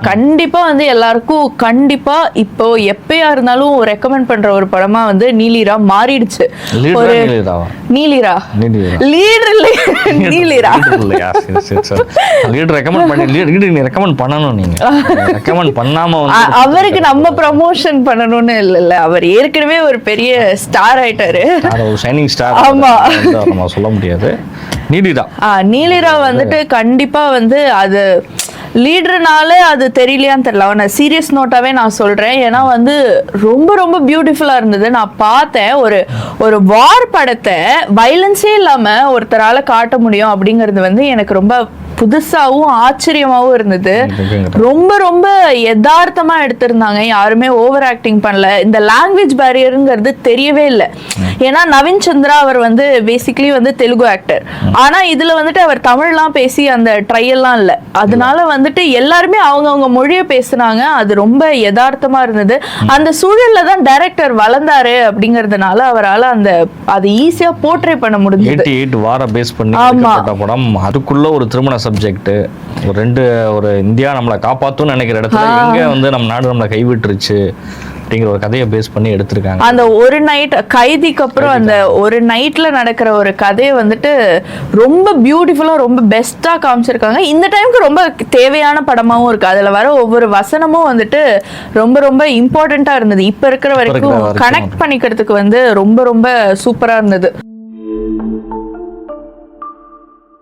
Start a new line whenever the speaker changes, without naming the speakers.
கண்டிப்பா வந்து எல்லாருக்கும் கண்டிப்பா இப்போ எப்பயா இருந்தாலும் ரெக்கமெண்ட் பண்ற ஒரு படமா வந்து நீலிரா மாறிடுச்சு. ஒரு நீலிரா லீடர் இல்ல நீலிரா
லீடர் ரெக்கமெண்ட் பண்ணி லீடர் நீ ரெக்கமெண்ட் பண்ணனும். நீங்க ரெக்கமெண்ட் பண்ணாம
அவருக்கு நம்ம ப்ரமோஷன் பண்ணணும்னு இல்ல, அவர் ஏற்கனவே ஒரு பெரிய ஸ்டார் ஆயிட்டாரு,
ஒரு ஷைனிங் ஸ்டார்.
ஆமா,
நம்ம சொல்ல முடியாது.
நீலிரா வந்துட்டு கண்டிப்பா வந்து அது லீடர்னால அது தெரியலையான்னு தெரியல. அவனை சீரியஸ் நோட்டாவே நான் சொல்றேன். ஏன்னா வந்து ரொம்ப ரொம்ப பியூட்டிஃபுல்லா இருந்தது. நான் பார்த்தேன் ஒரு வார் படத்தை வைலன்ஸே இல்லாம ஒருத்தரால காட்ட முடியும் அப்படிங்கிறது வந்து எனக்கு ரொம்ப புதுசாகவும் ஆச்சரியமாகவும் இருந்தது. ரொம்ப ரொம்ப யதார்த்தமா எடுத்திருந்தாங்க, யாருமே ஓவர் ஆக்டிங் பண்ணல. இந்த லாங்குவேஜ் பேரியருங்கிறது தெரியவே இல்லை. ஏன்னா நவீன் சந்திரா அவர் வந்து பேசிக்கலி வந்து தெலுங்கு ஆக்டர், ஆனா இதுல வந்துட்டு அவர் தமிழ்லாம் பேசி அந்த ட்ரையல்லாம் இல்லை. அதனால வந்துட்டு எல்லாருமே அவங்க மொழியை பேசுனாங்க. அது ரொம்ப யதார்த்தமா இருந்தது. அந்த சூழல்ல தான் டைரக்டர் வளர்ந்தாரு அப்படிங்கறதுனால அவரால் அதை ஈஸியா போர்ட்ரே பண்ண முடிஞ்சது.
வார பேஸ் பண்ணி படம், அதுக்குள்ள ஒரு திருமண சப்ஜெக்ட், ஒரு இந்தியா நம்மளை காப்பாத்தும்னு நினைக்கிற இடத்துல எங்க வந்து நம்ம நாடு நம்மளை கைவிட்டுருச்சு அப்படிங்கிற ஒரு கதையை பேஸ் பண்ணி எடுத்திருக்காங்க.
அந்த ஒரு நைட் கைதிக்கு அப்புறம் அந்த ஒரு நைட்ல நடக்கிற ஒரு கதையை வந்துட்டு ரொம்ப பியூட்டிஃபுல்லா ரொம்ப பெஸ்டா காமிச்சிருக்காங்க. இந்த டைமுக்கு ரொம்ப தேவையான படமாவும் இருக்கு. அதுல வர ஒவ்வொரு வசனமும் வந்துட்டு ரொம்ப ரொம்ப இம்பார்ட்டண்டா இருந்தது. இப்ப இருக்கிற வரைக்கும் கனெக்ட் பண்ணிக்கிறதுக்கு வந்து ரொம்ப ரொம்ப சூப்பரா இருந்தது.